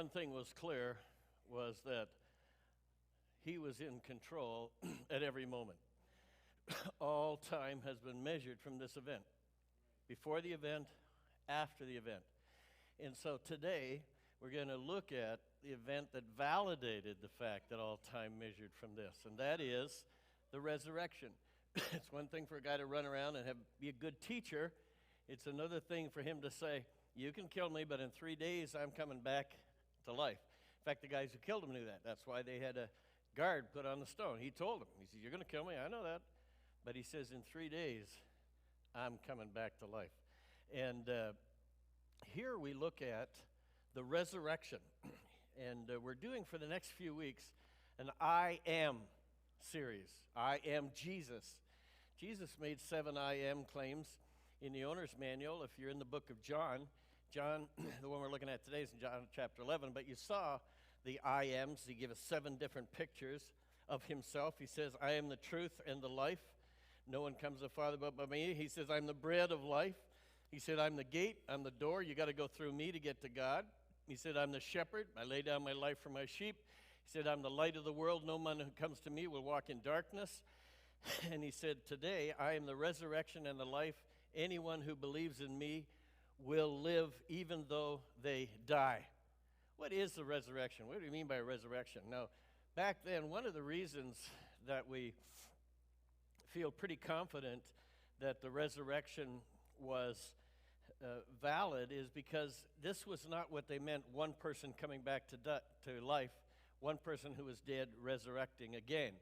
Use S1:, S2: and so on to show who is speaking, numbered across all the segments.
S1: one thing was clear, was that he was in control at every moment. All time has been measured from this event. Before the event, after the event. And so today, we're going to look at the event that validated the fact that all time measured from this, and that is the resurrection. It's one thing for a guy to run around and be a good teacher. It's another thing for him to say, you can kill me, but in 3 days, I'm coming back to life. In fact, the guys who killed him knew that. That's why they had a guard put on the stone. He told them, he said, you're going to kill me, I know that. But he says, in 3 days, I'm coming back to life. And here we look at the resurrection. And we're doing for the next few weeks an I Am series. I am Jesus. Jesus made 7 I Am claims in the owner's manual. If you're in the book of John, the one we're looking at today is in John chapter 11, but you saw the I Ams. He gave us 7 different pictures of himself. He says, I am the truth and the life. No one comes to the Father but by me. He says, I'm the bread of life. He said, I'm the gate, I'm the door. You got to go through me to get to God. He said, I'm the shepherd. I lay down my life for my sheep. He said, I'm the light of the world. No one who comes to me will walk in darkness. And he said, today, I am the resurrection and the life. Anyone who believes in me will live even though they die. What is the resurrection? What do you mean by resurrection? Now, back then, one of the reasons that we feel pretty confident that the resurrection was valid is because this was not what they meant, one person coming back to life, one person who was dead resurrecting again.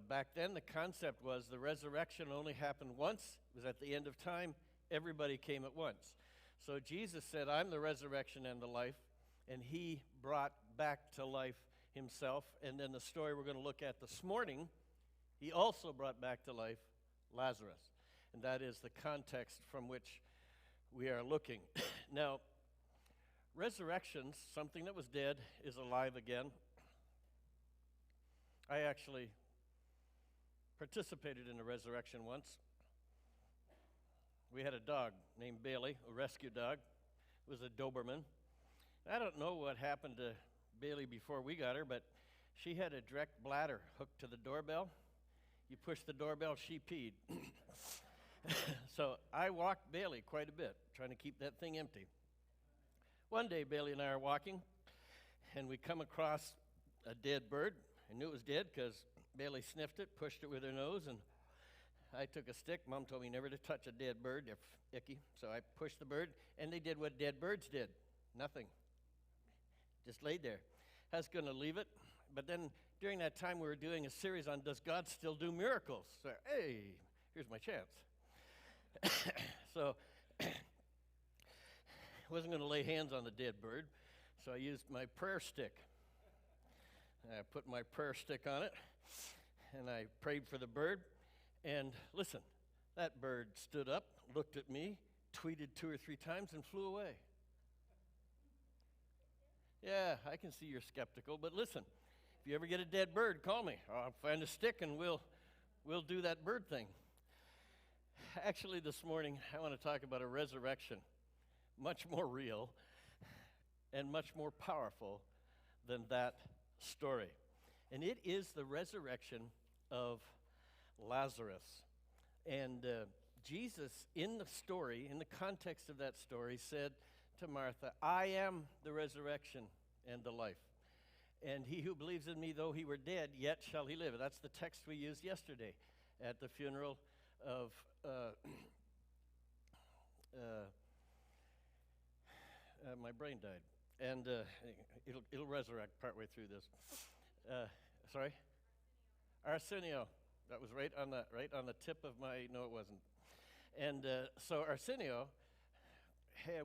S1: Back then, the concept was the resurrection only happened once. It was at the end of time. Everybody came at once. So Jesus said, I'm the resurrection and the life, and he brought back to life himself. And then the story we're going to look at this morning, he also brought back to life Lazarus. And that is the context from which we are looking. Now, resurrection, something that was dead, is alive again. I actually participated in a resurrection once. We had a dog named Bailey, a rescue dog. It was a Doberman. I don't know what happened to Bailey before we got her, but she had a direct bladder hooked to the doorbell. You push the doorbell, she peed. So I walked Bailey quite a bit, trying to keep that thing empty. One day, Bailey and I are walking, and we come across a dead bird. I knew it was dead because Bailey sniffed it, pushed it with her nose, and I took a stick. Mom told me never to touch a dead bird. They're icky. So I pushed the bird, and they did what dead birds did. Nothing. Just laid there. I was going to leave it, but then during that time we were doing a series on Does God Still Do Miracles? So, hey, here's my chance. So I wasn't going to lay hands on the dead bird, so I used my prayer stick. I put my prayer stick on it, and I prayed for the bird. And listen, that bird stood up, looked at me, tweeted 2 or 3 times, and flew away. Yeah, I can see you're skeptical, but listen, if you ever get a dead bird, call me. I'll find a stick, and we'll do that bird thing. Actually, this morning, I want to talk about a resurrection, much more real and much more powerful than that story. And it is the resurrection of Lazarus. And Jesus, in the story, in the context of that story, said to Martha, I am the resurrection and the life. And he who believes in me, though he were dead, yet shall he live. That's the text we used yesterday at the funeral of my brain died. And it'll resurrect partway through this. Sorry? Arsenio. That was right on the tip of my, no it wasn't. And so Arsenio,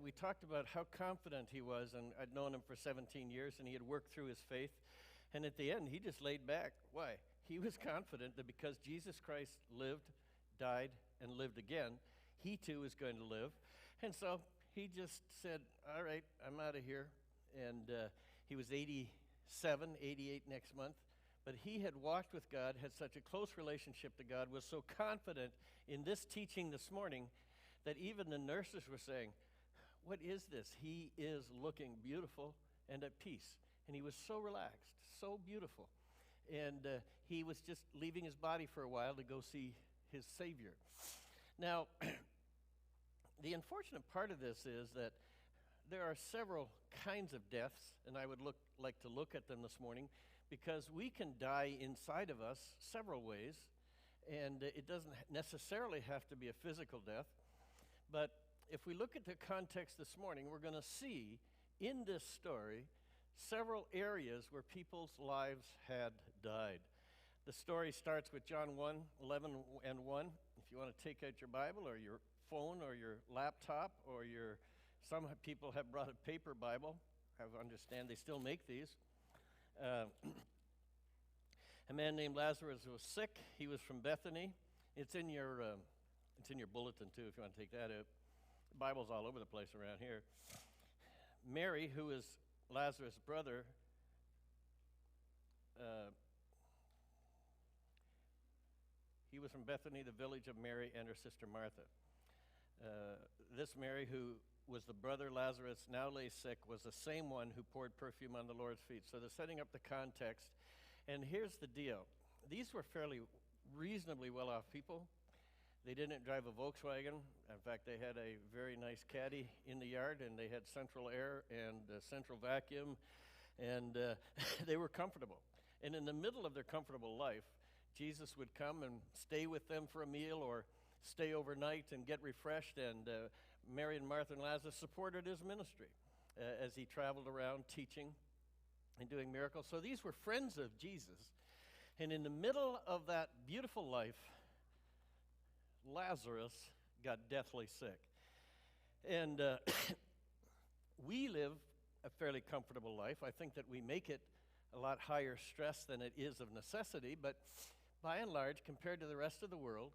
S1: we talked about how confident he was, and I'd known him for 17 years, and he had worked through his faith. And at the end, he just laid back. Why? He was confident that because Jesus Christ lived, died, and lived again, he too is going to live. And so he just said, all right, I'm out of here. And he was 87, 88 next month. But he had walked with God, had such a close relationship to God, was so confident in this teaching this morning that even the nurses were saying, what is this? He is looking beautiful and at peace. And he was so relaxed, so beautiful. And he was just leaving his body for a while to go see his Savior. Now, the unfortunate part of this is that there are several kinds of deaths, and I would like to look at them this morning, because we can die inside of us several ways, and it doesn't necessarily have to be a physical death. But if we look at the context this morning, we're going to see in this story several areas where people's lives had died. The story starts with John 1:11 and 1. If you want to take out your Bible or your phone or your laptop or some people have brought a paper Bible. I understand they still make these. A man named Lazarus was sick. He was from Bethany. It's in your bulletin too, if you want to take that out. The Bible's all over the place around here. Mary, who is Lazarus' brother, he was from Bethany, the village of Mary and her sister Martha. This Mary, who was the brother Lazarus now lay sick, was the same one who poured perfume on the Lord's feet. So they're setting up the context. And here's the deal. These were fairly reasonably well-off people. They didn't drive a Volkswagen. In fact, they had a very nice caddy in the yard, and they had central air and central vacuum, and they were comfortable. And in the middle of their comfortable life, Jesus would come and stay with them for a meal or stay overnight and get refreshed, and Mary and Martha and Lazarus supported his ministry as he traveled around teaching and doing miracles. So these were friends of Jesus. And in the middle of that beautiful life, Lazarus got deathly sick. And we live a fairly comfortable life. I think that we make it a lot higher stress than it is of necessity, but by and large, compared to the rest of the world,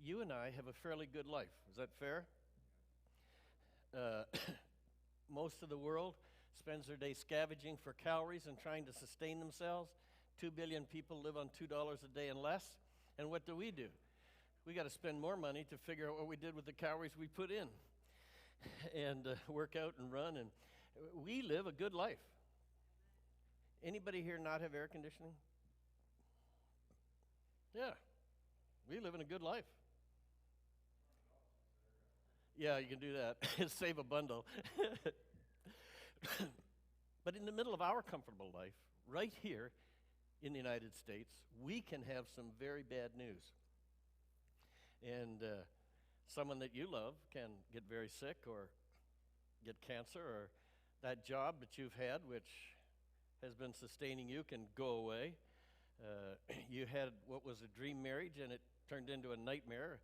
S1: you and I have a fairly good life. Is that fair? Most of the world spends their day scavenging for calories and trying to sustain themselves. 2 billion people live on $2 a day and less. And what do? We got to spend more money to figure out what we did with the calories we put in and work out and run. And we live a good life. Anybody here not have air conditioning? Yeah, we live in a good life. Yeah, you can do that. Save a bundle. But in the middle of our comfortable life, right here in the United States, we can have some very bad news. And someone that you love can get very sick or get cancer, or that job that you've had, which has been sustaining you, can go away. You had what was a dream marriage, and it turned into a nightmare.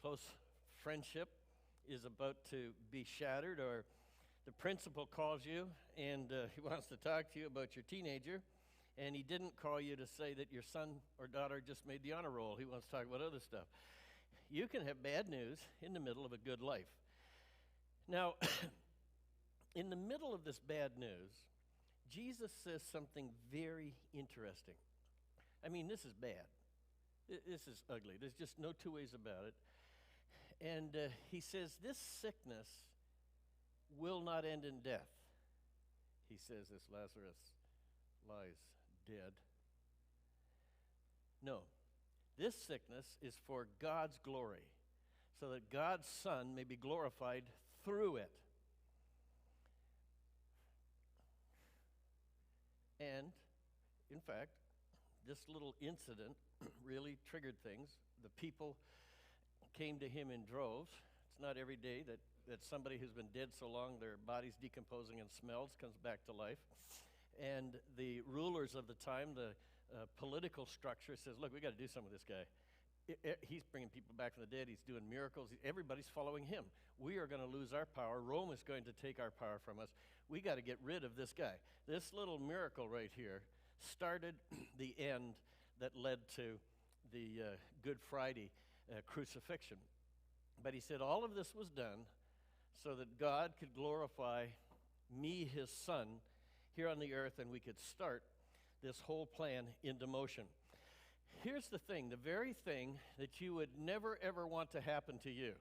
S1: Close friendship is about to be shattered, or the principal calls you, and he wants to talk to you about your teenager, and he didn't call you to say that your son or daughter just made the honor roll. He wants to talk about other stuff. You can have bad news in the middle of a good life. Now, in the middle of this bad news, Jesus says something very interesting. I mean, this is bad. This is ugly. There's just no two ways about it. And he says, this sickness will not end in death. He says this Lazarus lies dead. No, this sickness is for God's glory, so that God's Son may be glorified through it. And, in fact, this little incident really triggered things. The people came to him in droves. It's not every day that somebody who's been dead so long, their body's decomposing and smells, comes back to life. And the rulers of the time, the political structure says, look, we got to do something with this guy. He's bringing people back from the dead. He's doing miracles. Everybody's following him. We are going to lose our power. Rome is going to take our power from us. We got to get rid of this guy. This little miracle right here started the end that led to the Good Friday crucifixion. But he said all of this was done so that God could glorify me, his son, here on the earth, and we could start this whole plan into motion. Here's the thing, the very thing that you would never ever want to happen to you,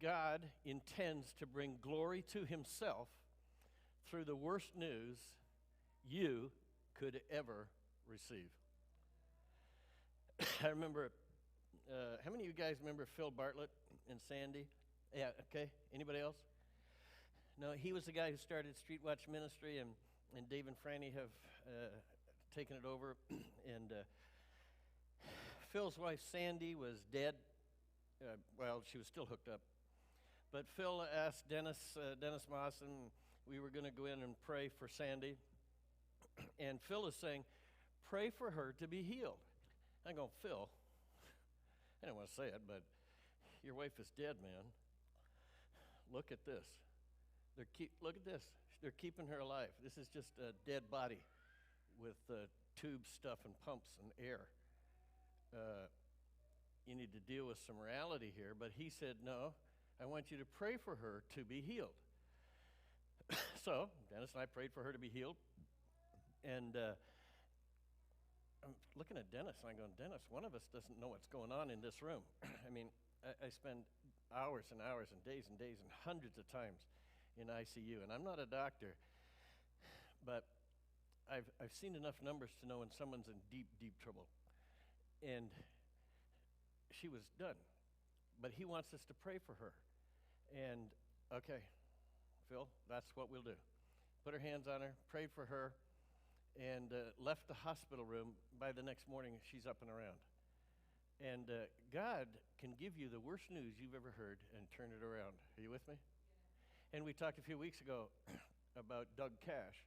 S1: God intends to bring glory to himself through the worst news you could ever receive. I remember, how many of you guys remember Phil Bartlett and Sandy? Yeah, okay. Anybody else? No, he was the guy who started Street Watch Ministry, and Dave and Franny have taken it over. And Phil's wife, Sandy, was dead. Well, she was still hooked up. But Phil asked Dennis Mawson, we were going to go in and pray for Sandy. And Phil is saying, pray for her to be healed. I go, Phil, I don't want to say it, but your wife is dead, man. Look at this. Look at this. They're keeping her alive. This is just a dead body with tube stuff and pumps and air. You need to deal with some reality here. But he said, no, I want you to pray for her to be healed. So Dennis and I prayed for her to be healed. And I'm looking at Dennis, and I'm going, Dennis, one of us doesn't know what's going on in this room. I mean, I spend hours and hours and days and hundreds of times in ICU, and I'm not a doctor, but I've seen enough numbers to know when someone's in deep, deep trouble. And she was done, but he wants us to pray for her. And, okay, Phil, that's what we'll do. Put our hands on her, prayed for her, and left the hospital room. By the next morning, she's up and around. And God can give you the worst news you've ever heard and turn it around. Are you with me? And we talked a few weeks ago about Doug Cash,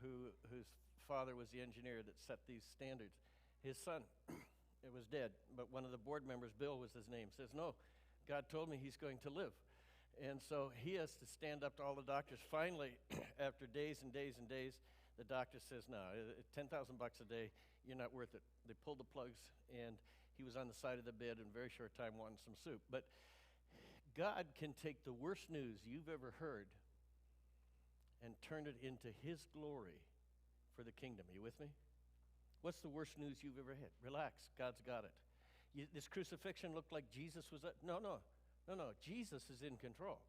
S1: whose father was the engineer that set these standards. His son, it was dead, but one of the board members, Bill was his name, says, no, God told me he's going to live. And so he has to stand up to all the doctors. Finally, after days and days and days, the doctor says, no, $10,000 a day, you're not worth it. They pulled the plugs, and he was on the side of the bed in a very short time wanting some soup. But God can take the worst news you've ever heard and turn it into his glory for the kingdom. Are you with me? What's the worst news you've ever had? Relax. God's got it. This crucifixion looked like Jesus was... No. Jesus is in control.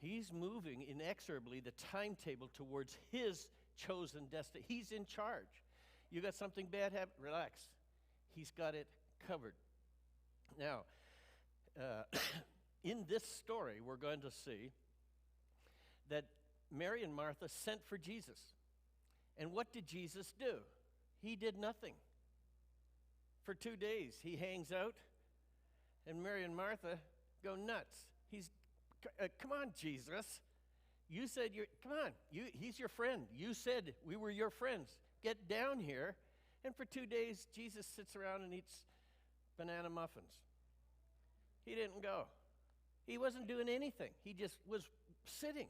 S1: He's moving inexorably the timetable towards his chosen destiny. He's in charge. You got something bad happen? Relax. He's got it covered. Now, in this story, we're going to see that Mary and Martha sent for Jesus. And what did Jesus do? He did nothing. For 2 days, he hangs out, and Mary and Martha go nuts. Come on, Jesus. You said come on, he's your friend. You said we were your friends. Get down here. And for 2 days, Jesus sits around and eats banana muffins. He didn't go. He wasn't doing anything. He just was sitting,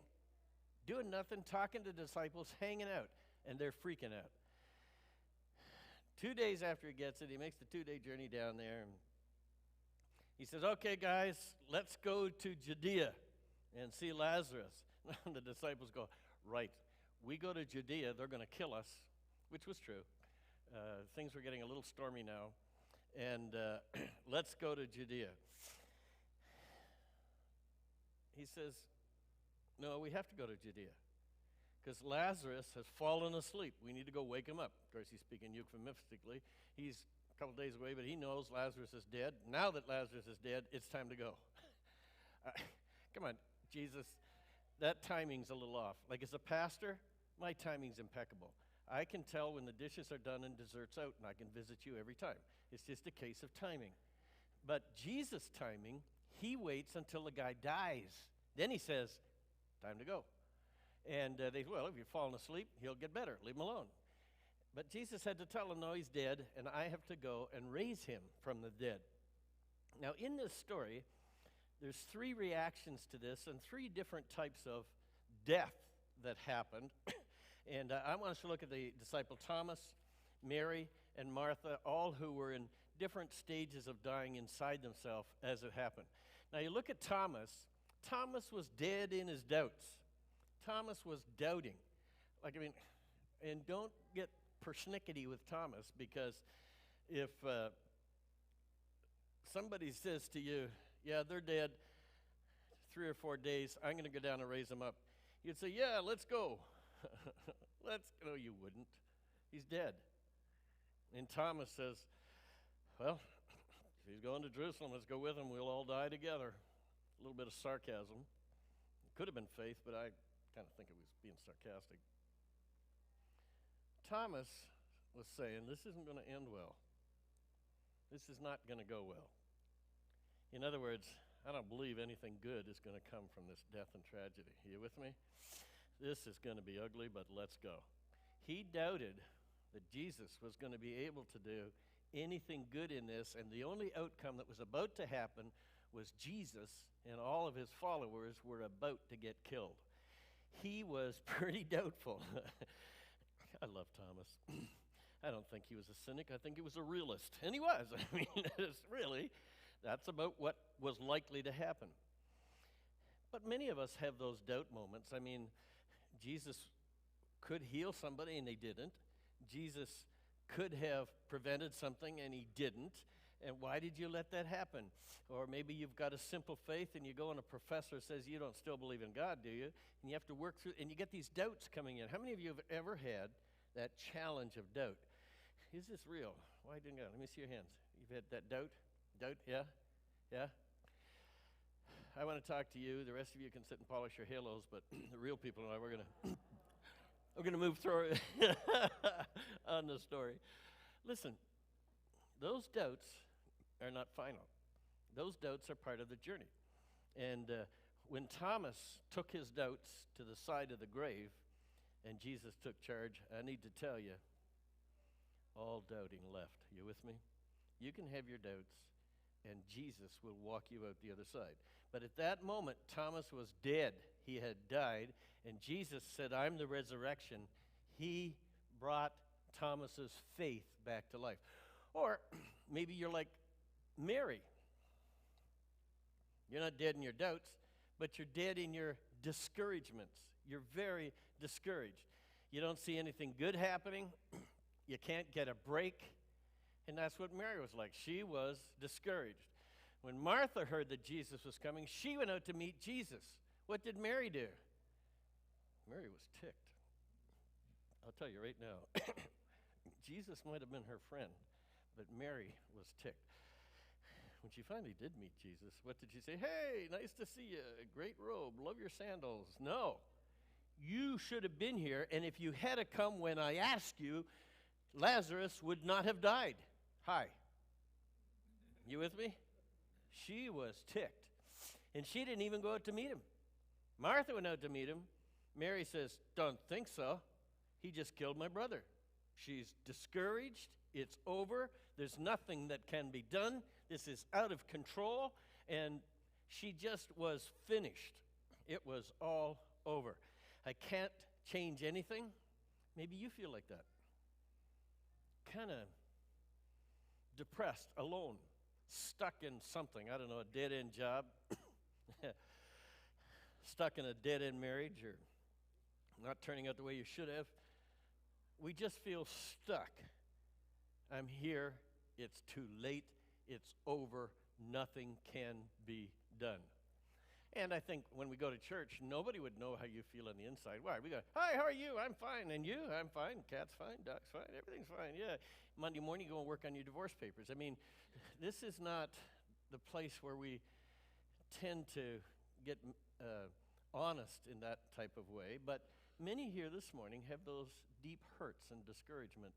S1: doing nothing, talking to disciples, hanging out, and they're freaking out. 2 days after he gets it, he makes the 2-day journey down there, and he says, okay, guys, let's go to Judea and see Lazarus. And the disciples go, right, we go to Judea, they're going to kill us, which was true. Things were getting a little stormy now, and let's go to Judea. He says, no, we have to go to Judea because Lazarus has fallen asleep. We need to go wake him up. Of course, he's speaking euphemistically. He's a couple days away, but he knows Lazarus is dead. Now that Lazarus is dead, it's time to go. Come on, Jesus, that timing's a little off. Like as a pastor, my timing's impeccable. I can tell when the dishes are done and dessert's out, and I can visit you every time. It's just a case of timing. But Jesus' timing, he waits until the guy dies. Then he says, time to go. And they say, well, if you've fallen asleep, he'll get better. Leave him alone. But Jesus had to tell him, no, he's dead, and I have to go and raise him from the dead. Now, in this story, there's 3 reactions to this and 3 different types of death that happened. And I want us to look at the disciple Thomas, Mary, and Martha, all who were in different stages of dying inside themselves as it happened. Now, you look at Thomas. Thomas was dead in his doubts. Thomas was doubting. And don't get persnickety with Thomas, because if somebody says to you, yeah, they're dead 3 or 4 days, I'm going to go down and raise them up. You'd say, yeah, let's go. No, you wouldn't. He's dead. And Thomas says, well, if he's going to Jerusalem, let's go with him. We'll all die together. A little bit of sarcasm. It could have been faith, but I kind of think it was being sarcastic. Thomas was saying, this isn't going to end well. This is not going to go well. In other words, I don't believe anything good is going to come from this death and tragedy. Are you with me? This is going to be ugly, but let's go. He doubted that Jesus was going to be able to do anything good in this, and the only outcome that was about to happen was Jesus and all of his followers were about to get killed. He was pretty doubtful. I love Thomas. I don't think he was a cynic. I think he was a realist. And he was. I mean, that's about what was likely to happen. But many of us have those doubt moments. I mean, Jesus could heal somebody and he didn't. Jesus could have prevented something and he didn't. And why did you let that happen? Or maybe you've got a simple faith and you go and a professor says you don't still believe in God, do you? And you have to work through, and you get these doubts coming in. How many of you have ever had that challenge of doubt? Is this real? Why didn't God? Let me see your hands. You've had that doubt? Doubt? Yeah? Yeah? I want to talk to you. The rest of you can sit and polish your halos, but the real people and I, we're going to move through on the story. Listen, those doubts are not final. Those doubts are part of the journey. And when Thomas took his doubts to the side of the grave and Jesus took charge, I need to tell you, all doubting left. You with me? You can have your doubts, and Jesus will walk you out the other side. But at that moment, Thomas was dead. He had died, and Jesus said, I'm the resurrection. He brought Thomas's faith back to life. Or maybe you're like Mary. You're not dead in your doubts, but you're dead in your discouragements. You're very discouraged. You don't see anything good happening. You can't get a break. And that's what Mary was like. She was discouraged. When Martha heard that Jesus was coming, she went out to meet Jesus. What did Mary do? Mary was ticked. I'll tell you right now. Jesus might have been her friend, but Mary was ticked. When she finally did meet Jesus, what did she say? Hey, nice to see you. Great robe. Love your sandals. No. You should have been here, and if you had come when I asked you, Lazarus would not have died. Hi. You with me? She was ticked. And she didn't even go out to meet him. Martha went out to meet him. Mary says, don't think so. He just killed my brother. She's discouraged. It's over. There's nothing that can be done. This is out of control. And she just was finished. It was all over. I can't change anything. Maybe you feel like that. Kind of depressed, alone, stuck in something. I don't know, a dead-end job, stuck in a dead-end marriage, or not turning out the way you should have. We just feel stuck. I'm here. It's too late. It's over. Nothing can be done. And I think when we go to church, nobody would know how you feel on the inside. Why? We go, hi, how are you? I'm fine. And you? I'm fine. Cat's fine. Dog's fine. Everything's fine. Yeah. Monday morning, you go and work on your divorce papers. I mean, this is not the place where we tend to get honest in that type of way. But many here this morning have those deep hurts and discouragement,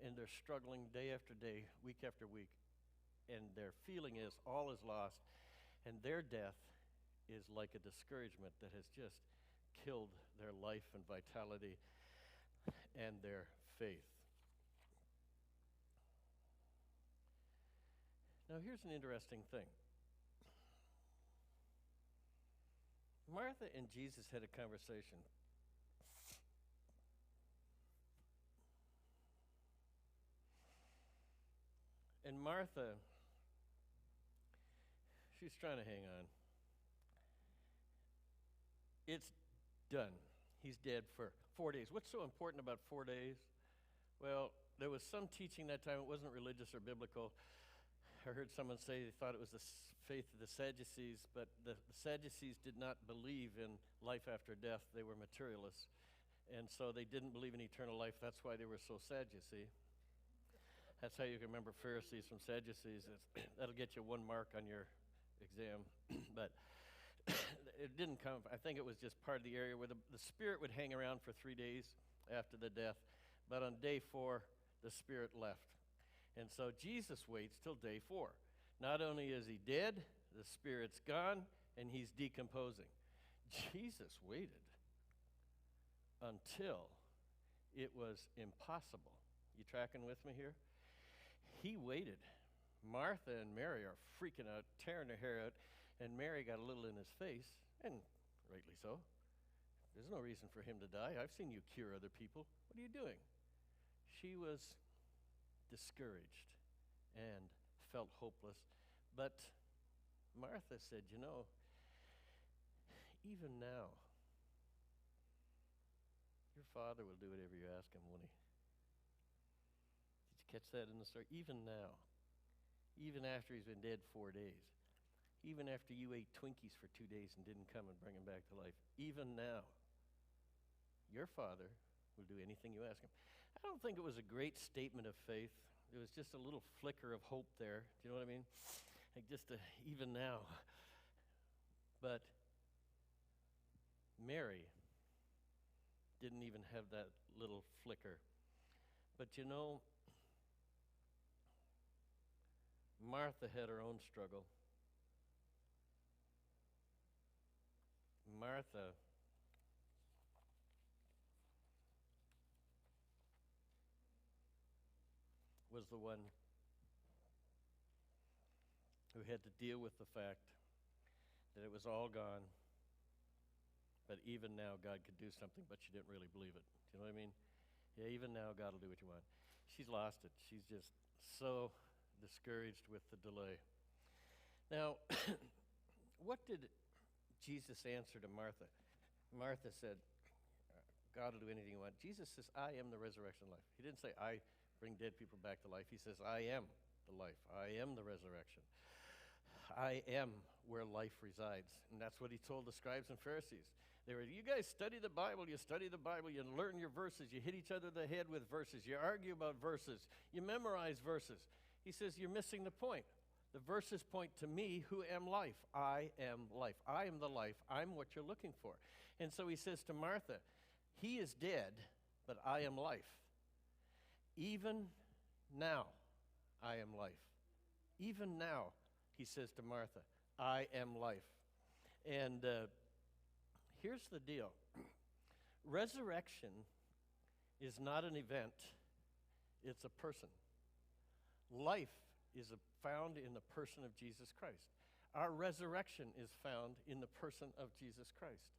S1: and they're struggling day after day, week after week. And their feeling is all is lost, and their death is like a discouragement that has just killed their life and vitality and their faith. Now, here's an interesting thing. Martha and Jesus had a conversation. And Martha, she's trying to hang on. It's done. He's dead for 4 days. What's so important about 4 days? Well, there was some teaching that time. It wasn't religious or biblical. I heard someone say they thought it was the faith of the Sadducees, but the Sadducees did not believe in life after death. They were materialists. And so they didn't believe in eternal life. That's why they were so sad, you see. That's how you can remember Pharisees from Sadducees. That'll get you 1 mark on your exam. But it didn't come. I think it was just part of the area where the spirit would hang around for 3 days after the death. But on day 4, the spirit left. And so Jesus waits till day 4. Not only is he dead, the spirit's gone, and he's decomposing. Jesus waited until it was impossible. You tracking with me here? He waited. Martha and Mary are freaking out, tearing their hair out, and Mary got a little in his face, and rightly so. There's no reason for him to die. I've seen you cure other people. What are you doing? She was discouraged and felt hopeless. But Martha said, you know, even now, your father will do whatever you ask him, won't he? Did you catch that in the story? Even now, even after he's been dead 4 days, even after you ate Twinkies for 2 days and didn't come and bring him back to life, even now, your father will do anything you ask him. I don't think it was a great statement of faith. It was just a little flicker of hope there. Do you know what I mean? Like just even now. But Mary didn't even have that little flicker. But you know, Martha had her own struggle. Martha was the one who had to deal with the fact that it was all gone, but even now God could do something, but she didn't really believe it. Do you know what I mean? Yeah, even now God will do what you want. She's lost it. She's just so discouraged with the delay. Now, what did Jesus answer to Martha? Martha said, God will do anything you want. Jesus says, I am the resurrection and life. He didn't say, I bring dead people back to life. He says, I am the life. I am the resurrection. I am where life resides. And that's what he told the scribes and Pharisees. They were, you guys study the Bible, you learn your verses, you hit each other in the head with verses, you argue about verses, you memorize verses. He says, you're missing the point. The verses point to me, who am life. I am life. I am the life. I'm what you're looking for. And so he says to Martha, he is dead, but I am life. Even now, I am life. Even now, he says to Martha, I am life. And here's the deal. Resurrection is not an event. It's a person. Life is found in the person of Jesus Christ. Our resurrection is found in the person of Jesus Christ.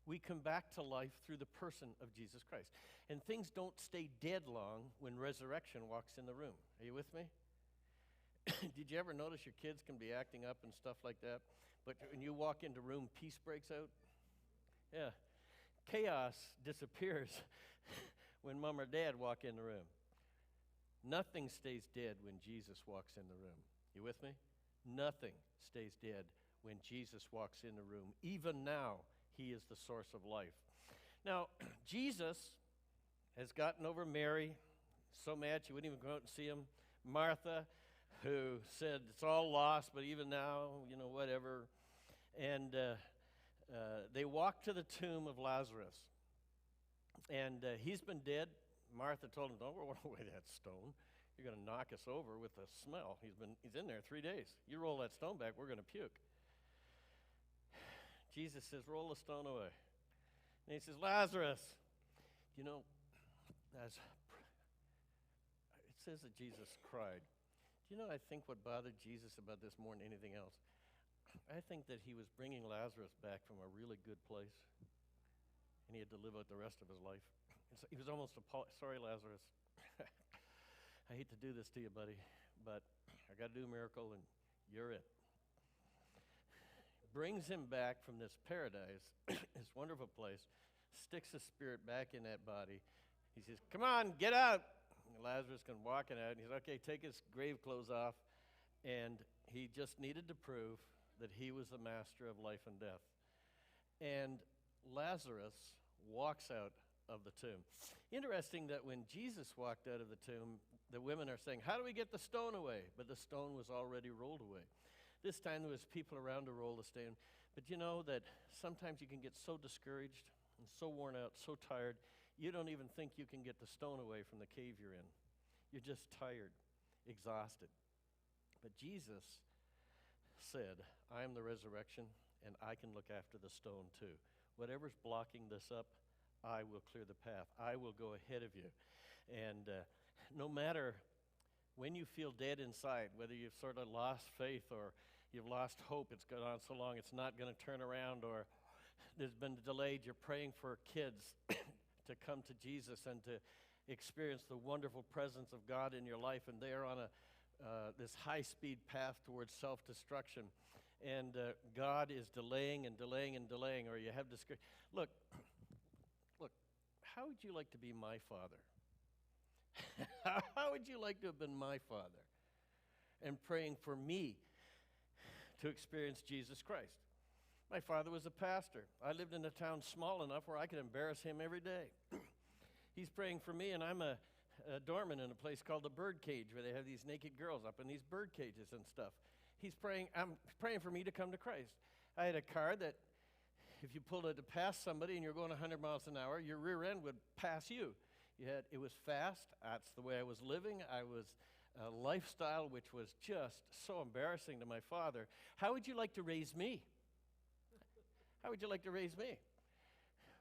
S1: We come back to life through the person of Jesus Christ. And things don't stay dead long when resurrection walks in the room. Are you with me? Did you ever notice your kids can be acting up and stuff like that? But when you walk into a room, peace breaks out? Yeah. Chaos disappears when mom or dad walk in the room. Nothing stays dead when Jesus walks in the room. You with me? Nothing stays dead when Jesus walks in the room. Even now, he is the source of life. Now, Jesus has gotten over Mary, so mad she wouldn't even go out and see him. Martha, who said, it's all lost, but even now, whatever. And they walked to the tomb of Lazarus. And he's been dead. Martha told him, don't roll away that stone. You're going to knock us over with the smell. He's in there 3 days. You roll that stone back, we're going to puke. Jesus says, roll the stone away. And he says, Lazarus. It says that Jesus cried. Do you know, I think what bothered Jesus about this more than anything else, I think that he was bringing Lazarus back from a really good place, and he had to live out the rest of his life. And so he was almost sorry, Lazarus. I hate to do this to you, buddy, but I got to do a miracle, and you're it. Brings him back from this paradise, this wonderful place, sticks the spirit back in that body. He says, come on, get out. And Lazarus can walk it out, and he says, okay, take his grave clothes off. And he just needed to prove that he was the master of life and death. And Lazarus walks out of the tomb. Interesting that when Jesus walked out of the tomb, the women are saying, "How do we get the stone away?" But the stone was already rolled away. This time there was people around to roll the stone. But you know that sometimes you can get so discouraged and so worn out, so tired, you don't even think you can get the stone away from the cave you're in. You're just tired, exhausted. But Jesus said, "I am the resurrection, and I can look after the stone too. Whatever's blocking this up, I will clear the path. I will go ahead of you." And no matter when you feel dead inside, whether you've sort of lost faith or you've lost hope, it's gone on so long it's not going to turn around, or there's been delayed, you're praying for kids to come to Jesus and to experience the wonderful presence of God in your life, and they're on this high-speed path towards self-destruction. And God is delaying and delaying and delaying, or you have discouragement. Look, how would you like to be my father? How would you like to have been my father and praying for me to experience Jesus Christ? My father was a pastor. I lived in a town small enough where I could embarrass him every day. He's praying for me, and I'm a doorman in a place called the Bird Cage, where they have these naked girls up in these bird cages and stuff. I'm praying for me to come to Christ. I had a car that if you pulled it to pass somebody and you're going 100 miles an hour, your rear end would pass you. It was fast. That's the way I was living. I was a lifestyle which was just so embarrassing to my father. How would you like to raise me? How would you like to raise me?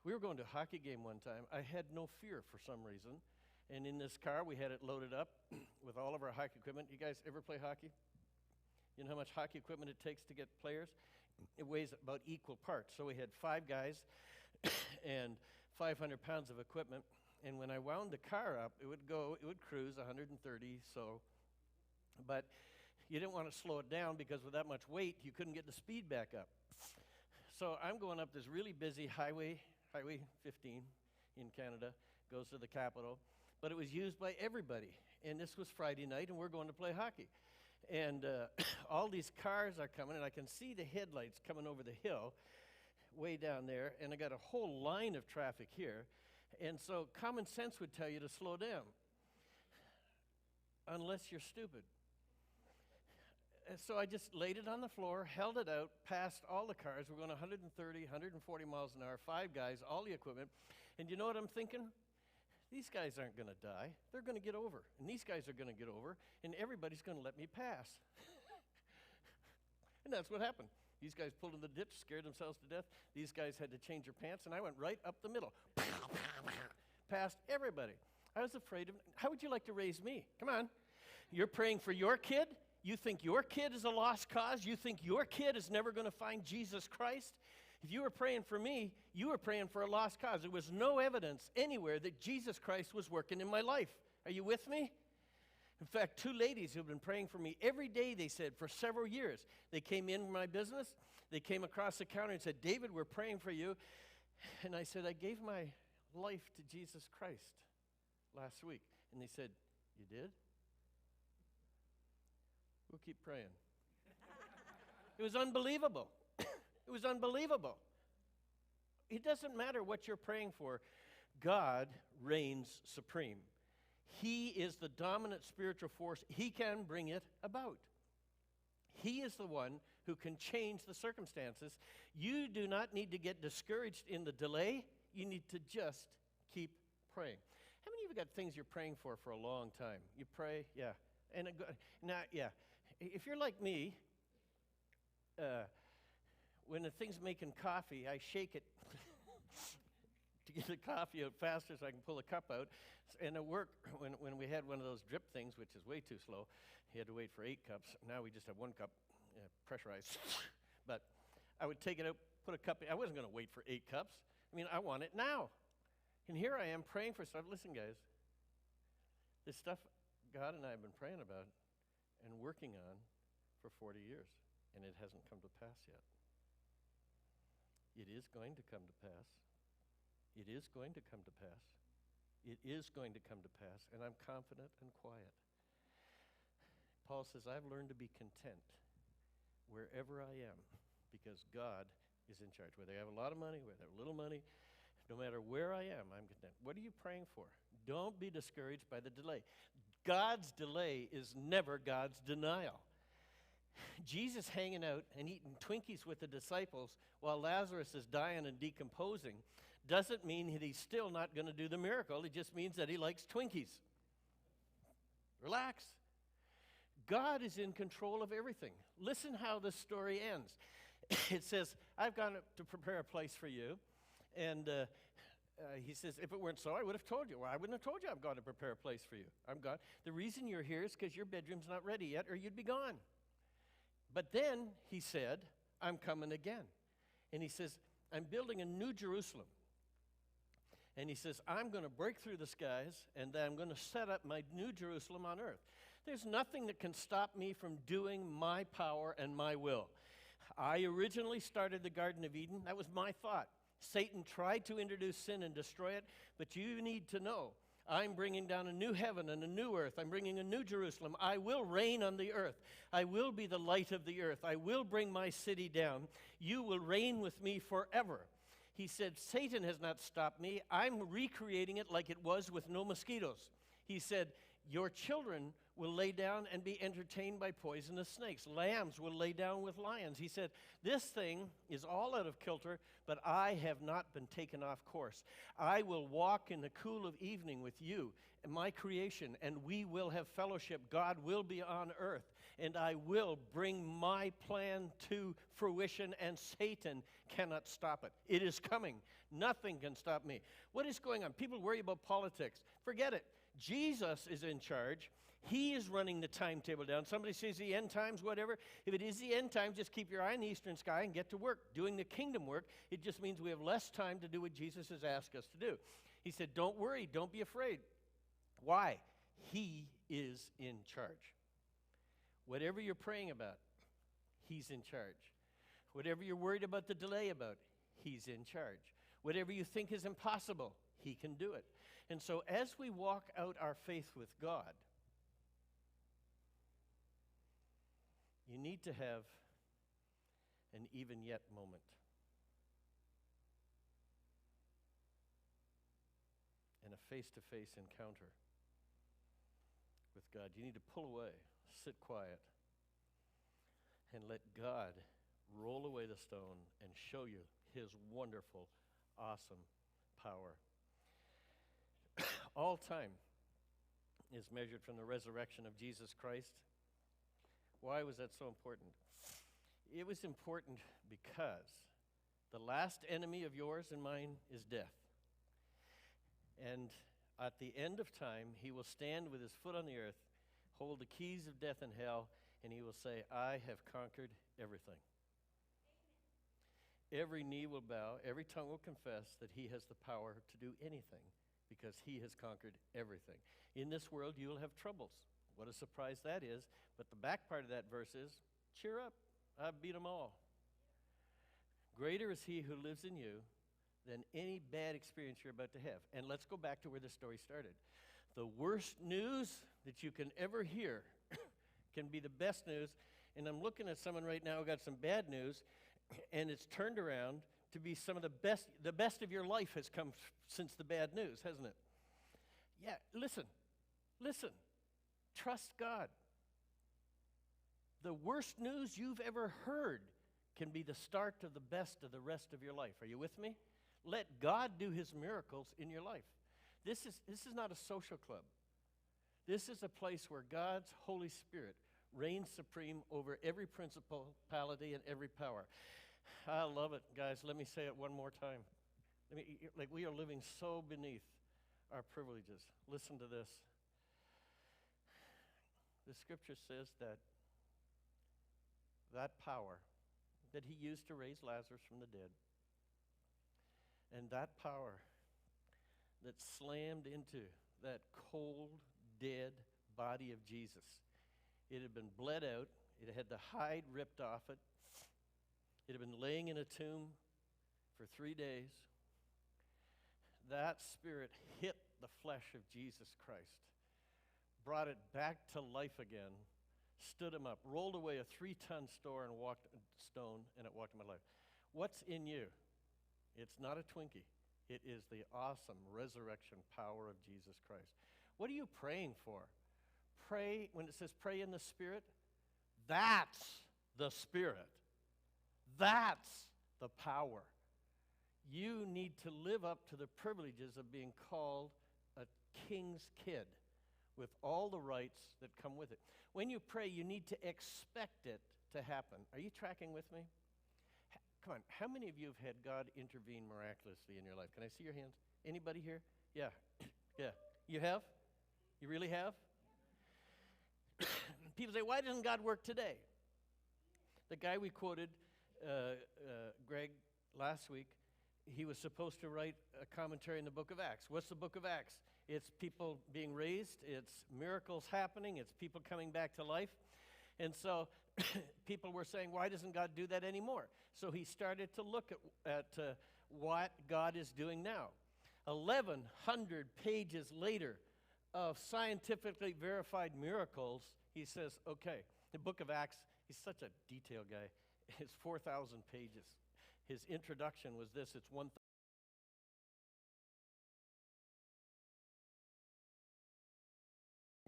S1: We were going to a hockey game one time. I had no fear for some reason. And in this car, we had it loaded up with all of our hockey equipment. You guys ever play hockey? You know how much hockey equipment it takes to get players? It weighs about equal parts. So we had 5 guys and 500 pounds of equipment. And when I wound the car up, it would cruise 130, so. But you didn't want to slow it down because with that much weight, you couldn't get the speed back up. So I'm going up this really busy Highway 15 in Canada, goes to the capital. But it was used by everybody. And this was Friday night, and we're going to play hockey. And all these cars are coming, and I can see the headlights coming over the hill way down there, and I got a whole line of traffic here. And so common sense would tell you to slow down, unless you're stupid. And so I just laid it on the floor, held it out, passed all the cars. We're going 130, 140 miles an hour, 5 guys, all the equipment. And you know what I'm thinking? These guys aren't going to die. They're going to get over. And these guys are going to get over, and everybody's going to let me pass. And that's what happened. These guys pulled in the ditch, scared themselves to death. These guys had to change their pants, and I went right up the middle. Past everybody. I was afraid of, how would you like to raise me? Come on. You're praying for your kid? You think your kid is a lost cause? You think your kid is never going to find Jesus Christ? If you were praying for me, you were praying for a lost cause. There was no evidence anywhere that Jesus Christ was working in my life. Are you with me? In fact, 2 ladies who have been praying for me every day, they said, for several years. They came in my business. They came across the counter and said, "David, we're praying for you." And I said, "I gave my life to Jesus Christ last week." And they said, "You did?" We'll keep praying. It was unbelievable. It was unbelievable. It doesn't matter what you're praying for. God reigns supreme. He is the dominant spiritual force. He can bring it about. He is the one who can change the circumstances. You do not need to get discouraged in the delay. You need to just keep praying. How many of you got things you're praying for a long time? You pray, yeah. And now, yeah. If you're like me, when the thing's making coffee, I shake it to get the coffee out faster so I can pull the cup out. And at work, when we had one of those drip things, which is way too slow, you had to wait for 8 cups. Now we just have 1 cup, pressurized. But I would take it out, put a cup in. I wasn't going to wait for 8 cups. I mean, I want it now. And here I am praying for stuff. Listen, guys, this stuff God and I have been praying about and working on for 40 years, and it hasn't come to pass yet. It is going to come to pass. It is going to come to pass. It is going to come to pass, and I'm confident and quiet. Paul says, I've learned to be content wherever I am because God is in charge. Whether I have a lot of money, whether I have a little money, No matter where I am, I'm content. What are you praying for? Don't be discouraged by the delay. God's delay is never God's denial. Jesus hanging out and eating Twinkies with the disciples while Lazarus is dying and decomposing doesn't mean that he's still not going to do the miracle. It just means that he likes Twinkies. Relax. God is in control of everything. Listen how this story ends. It says, I've gone to prepare a place for you. And he says, if it weren't so, I would have told you. Well, I wouldn't have told you I've gone to prepare a place for you. I'm gone. The reason you're here is because your bedroom's not ready yet, or you'd be gone. But then he said, I'm coming again. And he says, I'm building a new Jerusalem. And he says, I'm going to break through the skies, and then I'm going to set up my new Jerusalem on earth. There's nothing that can stop me from doing my power and my will. I originally started the Garden of Eden. That was my thought. Satan tried to introduce sin and destroy it, but you need to know, I'm bringing down a new heaven and a new earth. I'm bringing a new Jerusalem. I will reign on the earth. I will be the light of the earth. I will bring my city down. You will reign with me forever. He said, Satan has not stopped me. I'm recreating it like it was with no mosquitoes. He said, your children will lay down and be entertained by poisonous snakes. Lambs will lay down with lions. He said, this thing is all out of kilter, but I have not been taken off course. I will walk in the cool of evening with you and my creation, and we will have fellowship. God will be on earth, and I will bring my plan to fruition, and Satan cannot stop it. It is coming. Nothing can stop me. What is going on? People worry about politics. Forget it. Jesus is in charge. He is running the timetable down. Somebody says the end times, whatever. If it is the end times, just keep your eye on the eastern sky and get to work. Doing the kingdom work, it just means we have less time to do what Jesus has asked us to do. He said, don't worry, don't be afraid. Why? He is in charge. Whatever you're praying about, he's in charge. Whatever you're worried about the delay about, he's in charge. Whatever you think is impossible, he can do it. And so as we walk out our faith with God, you need to have an even yet moment. And a face-to-face encounter with God. You need to pull away, sit quiet, and let God roll away the stone and show you his wonderful, awesome power. All time is measured from the resurrection of Jesus Christ. Why was that so important? It was important because the last enemy of yours and mine is death. And at the end of time, he will stand with his foot on the earth, hold the keys of death and hell, and he will say, I have conquered everything. Every knee will bow, every tongue will confess that he has the power to do anything because he has conquered everything. In this world, you will have troubles. What a surprise that is. But the back part of that verse is, cheer up, I've beat them all. Greater is he who lives in you than any bad experience you're about to have. And let's go back to where the story started. The worst news that you can ever hear can be the best news. And I'm looking at someone right now who got some bad news, and it's turned around to be some of the best of your life has come since the bad news, hasn't it? Yeah, listen. Trust God. The worst news you've ever heard can be the start of the best of the rest of your life. Are you with me? Let God do his miracles in your life. This is not a social club. This is a place where God's Holy Spirit reigns supreme over every principality and every power. I love it, guys. Let me say it one more time. We are living so beneath our privileges. Listen to this. The scripture says that power that he used to raise Lazarus from the dead, and that power that slammed into that cold, dead body of Jesus, it had been bled out. It had the hide ripped off it. It had been laying in a tomb for 3 days. That spirit hit the flesh of Jesus Christ, brought it back to life again, stood him up, rolled away a 3-ton stone and it walked in my life. What's in you? It's not a Twinkie. It is the awesome resurrection power of Jesus Christ. What are you praying for? Pray, when it says pray in the Spirit, that's the Spirit. That's the power. You need to live up to the privileges of being called a king's kid with all the rights that come with it. When you pray, you need to expect it to happen. Are you tracking with me? Come on, how many of you have had God intervene miraculously in your life? Can I see your hands? Anybody here? Yeah, yeah. You have? You really have? People say, why doesn't God work today? The guy we quoted, Greg, last week, he was supposed to write a commentary in the book of Acts. What's the book of Acts? It's people being raised. It's miracles happening. It's people coming back to life. And so people were saying, why doesn't God do that anymore? So he started to look at what God is doing now. 1,100 pages later of scientifically verified miracles, he says, okay, the book of Acts, he's such a detail guy. It's 4,000 pages. His introduction was this, it's 1,000.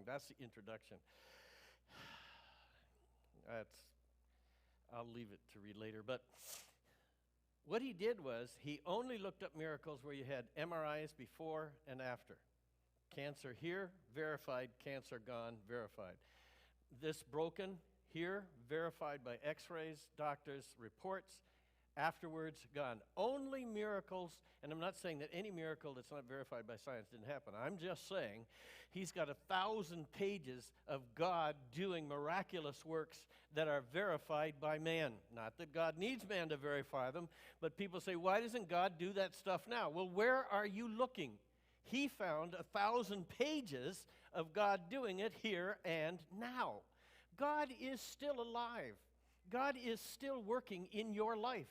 S1: That's the introduction. I'll leave it to read later. But what he did was he only looked up miracles where you had MRIs before and after. Cancer here, verified. Cancer gone, verified. This broken here, verified by x-rays, doctors' reports. Afterwards, gone. Only miracles, and I'm not saying that any miracle that's not verified by science didn't happen. I'm just saying he's got 1,000 pages of God doing miraculous works that are verified by man. Not that God needs man to verify them, but people say, why doesn't God do that stuff now? Well, where are you looking? He found 1,000 pages of God doing it here and now. God is still alive. God is still working in your life.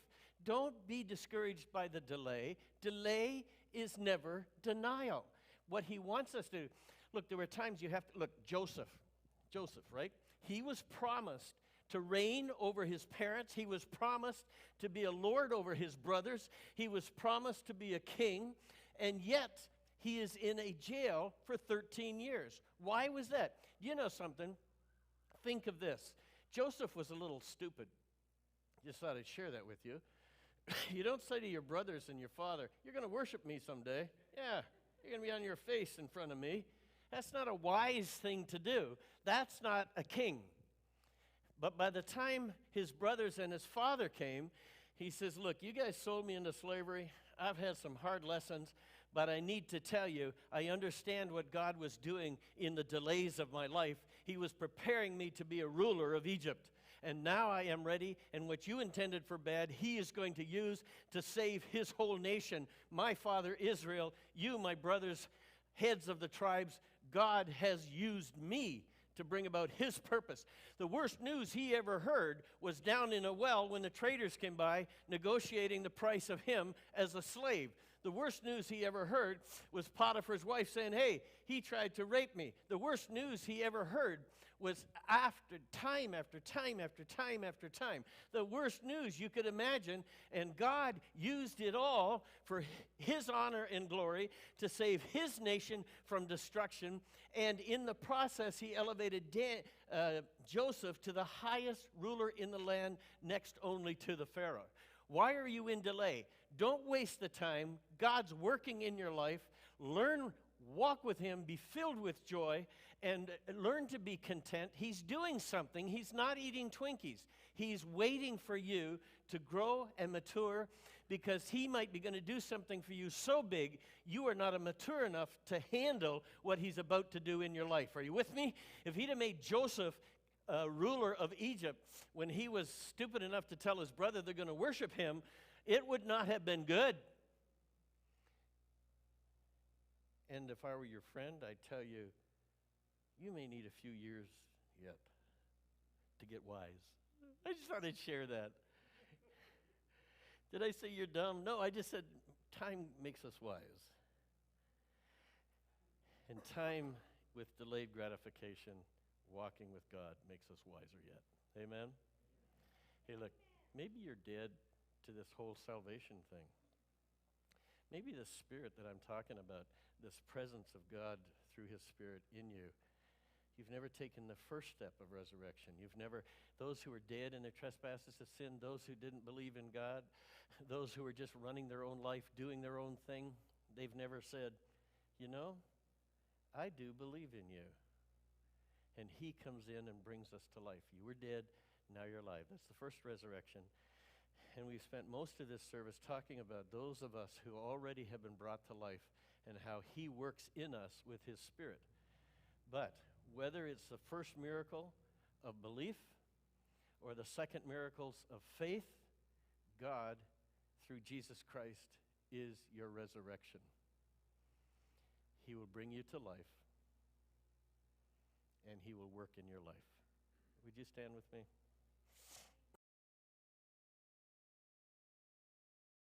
S1: Don't be discouraged by the delay. Delay is never denial. What he wants us to do, look, there were times you have to, look, Joseph, right? He was promised to reign over his parents. He was promised to be a lord over his brothers. He was promised to be a king, and yet he is in a jail for 13 years. Why was that? You know something? Think of this. Joseph was a little stupid. Just thought I'd share that with you. You don't say to your brothers and your father, you're going to worship me someday. Yeah, you're going to be on your face in front of me. That's not a wise thing to do. That's not a king. But by the time his brothers and his father came, he says, look, you guys sold me into slavery. I've had some hard lessons, but I need to tell you, I understand what God was doing in the delays of my life. He was preparing me to be a ruler of Egypt. And now I am ready, and what you intended for bad, he is going to use to save his whole nation. My father Israel, you, my brothers, heads of the tribes, God has used me to bring about his purpose. The worst news he ever heard was down in a well when the traders came by negotiating the price of him as a slave. The worst news he ever heard was Potiphar's wife saying, hey, he tried to rape me. The worst news he ever heard was after time after time after time after time. The worst news you could imagine, and God used it all for his honor and glory to save his nation from destruction, and in the process he elevated Joseph to the highest ruler in the land, next only to the Pharaoh. Why are you in delay? Don't waste the time. God's working in your life. Learn, walk with him, be filled with joy, and learn to be content. He's doing something. He's not eating Twinkies. He's waiting for you to grow and mature, because he might be going to do something for you so big you are not mature enough to handle what he's about to do in your life. Are you with me? If he'd have made Joseph ruler of Egypt when he was stupid enough to tell his brother they're going to worship him, it would not have been good. And if I were your friend, I'd tell you, you may need a few years yet to get wise. I just thought I'd share that. Did I say you're dumb? No, I just said time makes us wise. And time with delayed gratification, walking with God, makes us wiser yet. Amen? Hey, look, maybe you're dead to this whole salvation thing. Maybe the Spirit that I'm talking about, this presence of God through His Spirit in you, you've never taken the first step of resurrection. Those who were dead in their trespasses of sin, those who didn't believe in God, those who were just running their own life, doing their own thing, they've never said, you know, I do believe in you. And He comes in and brings us to life. You were dead, now you're alive. That's the first resurrection. And we've spent most of this service talking about those of us who already have been brought to life and how He works in us with His Spirit. But whether it's the first miracle of belief or the second miracles of faith, God, through Jesus Christ, is your resurrection. He will bring you to life, and He will work in your life. Would you stand with me?